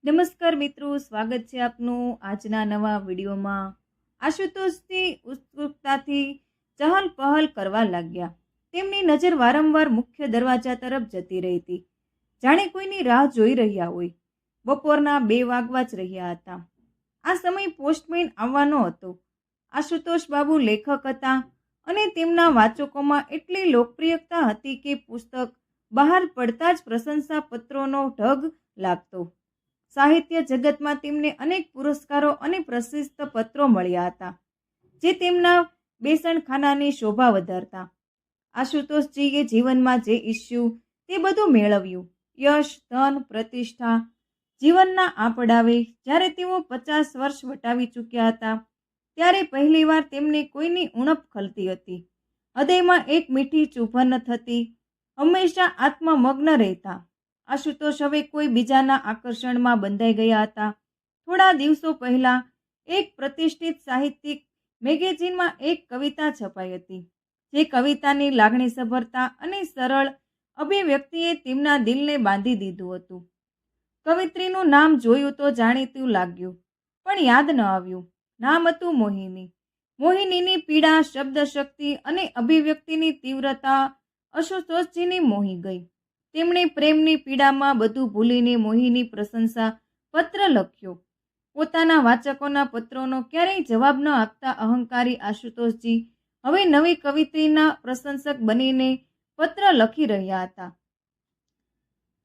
નમસ્કાર મિત્રો, સ્વાગત છે આપનું આજના નવા વિડીયોમાં। આશુતોષની ઉત્સુકતાથી ચહલ પહલ કરવા લાગ્યા। તેમની નજર વારંવાર મુખ્ય દરવાજા તરફ જતી રહી હતી, જાણે કોઈની રાહ જોઈ રહ્યા હોય। બપોરના 2 વાગવા જ રહ્યા હતા। આ સમય પોસ્ટમેન આવવાનો હતો। આશુતોષ બાબુ લેખક હતા અને તેમના વાચકોમાં એટલી લોકપ્રિયતા હતી કે પુસ્તક બહાર પડતા જ પ્રશંસા પત્રોનો ઢગ લાગતો। સાહિત્ય જગતમાં તેમને અનેક પુરસ્કારો અને પ્રશસ્ત પત્રો મળ્યા હતા, જે તેમના બેસણખાનાની શોભા વધારતા। આશુતોષજીએ જીવનમાં જે ઈચ્છ્યું તે બધું મેળવ્યું, યશ, ધન, પ્રતિષ્ઠા જીવનના આ પડાવે જ્યારે તેઓ 50 વર્ષ વટાવી ચૂક્યા હતા, ત્યારે પહેલીવાર તેમને કોઈની ઉણપ ખલતી હતી। હૃદયમાં એક મીઠી ચુંબન થતી, હંમેશા આત્મમગ્ન રહેતા। આશુતોષ હવે કોઈ બીજાના આકર્ષણમાં બંધાઈ ગયા હતા। થોડા દિવસો પહેલા એક પ્રતિષ્ઠિત સાહિત્યિક મેગેઝિનમાં એક કવિતા છપાઈ હતી, જે કવિતાની લાગણીસભરતા અને સરળ અભિવ્યક્તિએ તેમના દિલને બાંધી દીધું હતું। કવિત્રીનું નામ જોયું તો જાણીતું લાગ્યું, પણ યાદ ન આવ્યું। નામ હતું મોહિની। મોહિનીની પીડા, શબ્દશક્તિ અને અભિવ્યક્તિની તીવ્રતા આશુતોષજીને મોહી ગઈ। તેમણે પ્રેમની પીડામાં બધું ભૂલીને મોહિની પ્રશંસા પત્ર લખ્યો। પોતાના વાચકોના પત્રોનો ક્યારેય જવાબ ન આપતા અહંકારી આશુતોષજી હવે નવી કવિત્રીના પ્રશંસક બનીને પત્ર લખી રહ્યા હતા।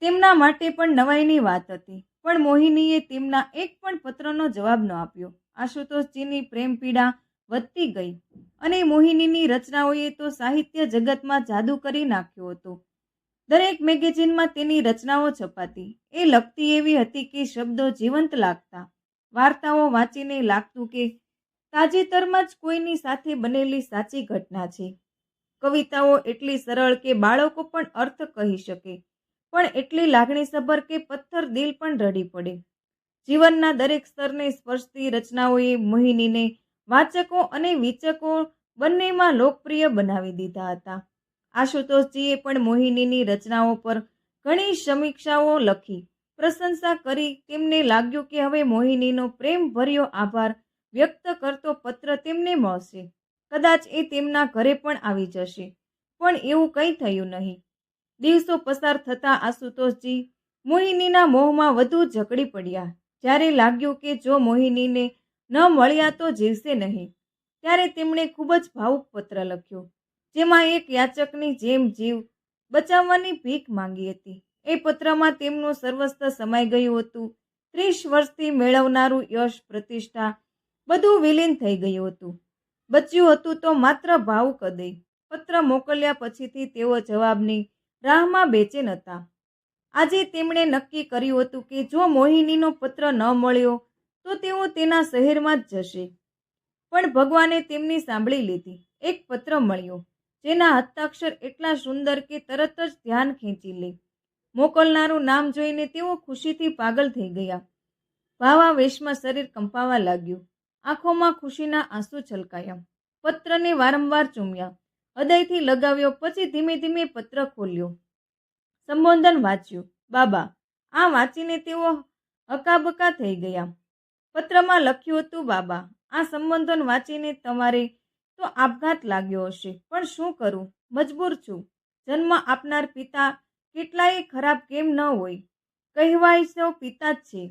તેમના માટે પણ નવાઈની વાત હતી, પણ મોહિનીએ તેમના એક પણ પત્રનો જવાબ ન આપ્યો। આશુતોષજીની પ્રેમ પીડા વધતી ગઈ અને મોહિનીની રચનાઓએ તો સાહિત્ય જગતમાં જાદુ કરી નાખ્યો હતો। દરેક મેગેઝિનમાં તેની રચનાઓ છપાતી। એ લખતી એવી હતી કે શબ્દો જીવંત લાગતા। વાર્તાઓ વાંચીને લાગતું કે તાજેતરમાં જ કોઈની સાથે બનેલી સાચી ઘટના છે। કવિતાઓ એટલી સરળ કે બાળકો પણ અર્થ કહી શકે, પણ એટલી લાગણીસભર કે પથ્થર દિલ પણ રડી પડે। જીવનના દરેક સ્તરને સ્પર્શતી રચનાઓએ મોહિનીને વાચકો અને વિચકો બંનેમાં લોકપ્રિય બનાવી દીધા હતા। આશુતોષજીએ પણ મોહિનીની રચનાઓ પર ઘણી સમીક્ષાઓ લખી, પ્રશંસા કરી। તેમને લાગ્યું કે હવે મોહિનીનો પ્રેમભર્યો આભાર વ્યક્ત કરતો પત્ર તેમને મળશે। કદાચ એ તેમના ઘરે પણ આવી જશે, પણ એવું કંઈ થયું નહીં। દિવસો પસાર થતા આશુતોષજી મોહિનીના મોહમાં વધુ જકડી પડ્યા। જ્યારે લાગ્યું કે જો મોહિનીને ન મળ્યા તો જીવશે નહીં, ત્યારે તેમણે ખૂબ જ ભાવુક પત્ર લખ્યો, જેમાં એક યાચકની જેમ જીવ બચાવવાની ભીખ માંગી હતી। એ પત્રમાં તેમનું સર્વસ્વ સમાઈ ગયું હતું। 30 વર્ષથી મેળવનારું યશ, પ્રતિષ્ઠા બધું વિલીન થઈ ગયું હતું। બચ્યું હતું તો માત્ર ભાવુક હૃદય। પત્ર મોકલ્યા પછીથી તેઓ જવાબની રાહમાં બેચેન હતા। આજે તેમણે નક્કી કર્યું હતું કે જો મોહિનીનો પત્ર ન મળ્યો તો તેઓ તેના શહેરમાં જ જશે, પણ ભગવાને તેમની સાંભળી લીધી। એક પત્ર મળ્યો, જેના હસ્તાક્ષર એટલા સુંદર કે તરત જ ધ્યાન ખેંચી લે। મોકલનારું નામ જોઈને તેઓ ખુશીથી પાગલ થઈ ગયા। ભાવાવેશમાં શરીર કંપાવા લાગ્યું, આંખોમાં ખુશીના આંસુ છલકાયા। પત્રને વારંવાર ચૂમ્યા, હૃદયથી લગાવ્યો, પછી ધીમે ધીમે પત્ર ખોલ્યો, સંબોધન વાંચ્યું। બાબા! આ વાંચીને તેઓ હકાબકા થઈ ગયા। પત્રમાં લખ્યું હતું, બાબા, આ સંબોધન વાંચીને તમારે તો આપઘાત લાગ્યો હશે, પણ શું કરું, મજબૂર છું। જન્મ આપનાર પિતા કેટલાય ખરાબ કેમ ન હોય, કહેવાય તો પિતા જ છે।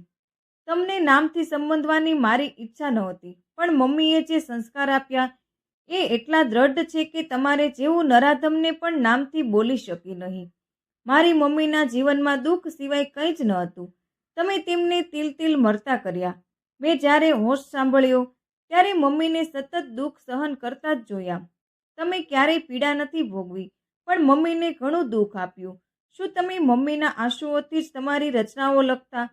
તમને નામથી સંબોધવાની મારી ઈચ્છા નહોતી, પણ મમ્મીએ જે સંસ્કાર આપ્યા એ એટલા દ્રઢ છે કે તમારે જેવું નરાધમને પણ નામથી બોલી શકી નહીં। મારી મમ્મીના જીવનમાં દુઃખ સિવાય કંઈ જ ન હતું। તમે તેમને તિલ તિલ મરતા કર્યા। મેં જ્યારે હોશ સાંભળ્યો ત્યારે મમ્મીને સતત દુઃખ સહન કરતા જ જોયા। તમે ક્યારેય પીડા નથી ભોગવી, પણ મમ્મીને ઘણું દુઃખ આપ્યું। શું તમે મમ્મીના આંસુઓથી જ તમારી રચનાઓ લખતા?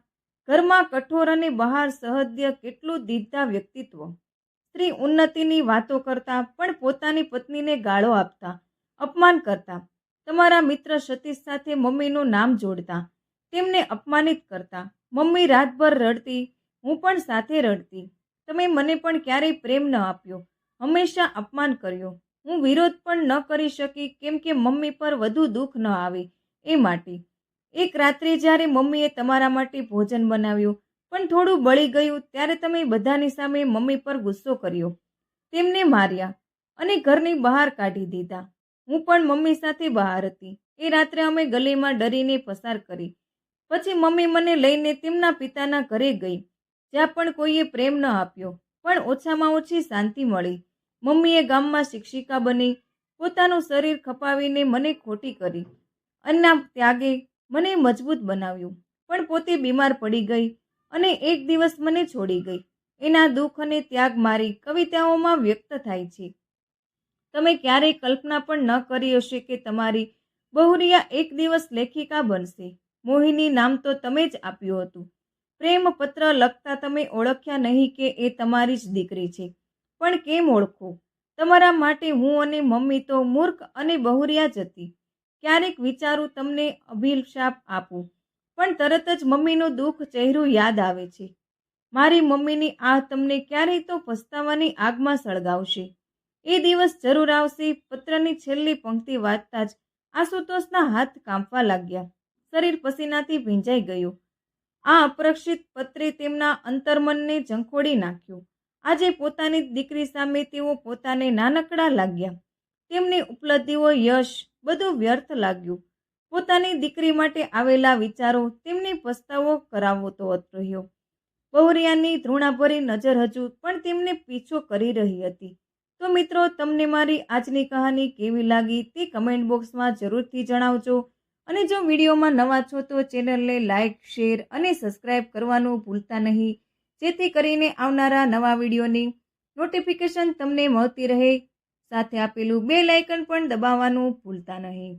ઘરમાં કઠોર અને બહાર સહૃદય, કેટલું દીદા વ્યક્તિત્વ! સ્ત્રી ઉન્નતિની વાતો કરતા, પણ પોતાની પત્નીને ગાળો આપતા, અપમાન કરતા। તમારા મિત્ર સતીશ સાથે મમ્મીનું નામ જોડતા, તેમને અપમાનિત કરતા। મમ્મી રાતભર રડતી, હું પણ સાથે રડતી। તમે મને પણ ક્યારેય પ્રેમ ન આપ્યો, હંમેશા અપમાન કર્યો। હું વિરોધ પણ ન કરી શકી, કેમ કે મમ્મી પર વધુ દુઃખ ન આવે એ માટે। એક રાત્રે જ્યારે મમ્મીએ તમારા માટે ભોજન બનાવ્યું પણ થોડું બળી ગયું ત્યારે તમે બધાની સામે મમ્મી પર ગુસ્સો કર્યો, તેમને માર્યા અને ઘરની બહાર કાઢી દીધા. હું પણ મમ્મી સાથે બહાર હતી. એ રાત્રે અમે ગલીમાં ડરીને પસાર કરી. પછી મમ્મી મને લઈને તેમના પિતાના ઘરે ગઈ, જ્યાં પણ કોઈએ પ્રેમ ન આપ્યો, પણ ઓછામાં ઓછી શાંતિ મળી. મમ્મીએ ગામમાં શિક્ષિકા બની પોતાનું શરીર ખપાવીને મને ખોટી કરી. એના ત્યાગે મને મજબૂત બનાવ્યું, પણ પોતે બીમાર પડી ગઈ અને એક દિવસ મને છોડી ગઈ. એના દુઃખ અને ત્યાગ મારી કવિતાઓમાં વ્યક્ત થાય છે. તમે ક્યારેય કલ્પના પણ ન કરી હશે કે તમારી બહુરિયા એક દિવસ લેખિકા બનશે. મોહિની નામ તો તમે જ આપ્યું હતું. પ્રેમ પત્ર લખતા તમે ઓળખ્યા નહીં કે એ તમારી જ દીકરી છે. પણ કેમ ઓળખો? તમારા માટે હું અને મમ્મી તો મૂર્ખ અને બહુરિયા જ હતી. ક્યારેક વિચારું તમને અભિશાપ આપું, પણ તરત જ મમ્મીનું દુઃખ ચહેરું યાદ આવે છે. મારી મમ્મીની આ તમને ક્યારેય તો પસ્તાવાની આગમાં સળગાવશે. એ દિવસ જરૂર આવશે. પત્રની છેલ્લી પંક્તિ વાંચતા જ આશુતોષના હાથ કાંપવા લાગ્યા. શરીર પસીનાથી ભીંજાઈ ગયું. આ અપ્રક્ષિત પત્રે તેમના અંતર્મનને ઝંખોડી નાખ્યું. આજે પોતાની દીકરી સામે તેઓ પોતાને નાનકડા લાગ્યા. તેમની ઉપલબ્ધિઓ, યશ બધું વ્યર્થ લાગ્યું. પોતાની દીકરી માટે આવેલા વિચારો તેમને પસ્તાવો કરાવતો રહ્યો. બહુરિયાની ધૃણાભરી નજર હજુ પણ તેમને પીછો કરી રહી હતી. તો મિત્રો, તમને મારી આજની કહાની કેવી લાગી તે કમેન્ટ બોક્સમાં જરૂરથી જણાવજો. અને જો વિડીયોમાં નવા છો તો ચેનલને લાઇક, શેર અને સબસ્ક્રાઇબ કરવાનું ભૂલતા નહીં, જેથી કરીને આવનારા નવા વિડીયોની નોટિફિકેશન તમને મળતી રહે. સાથે આપેલું બેલ આઇકન પણ દબાવવાનું ભૂલતા નહીં.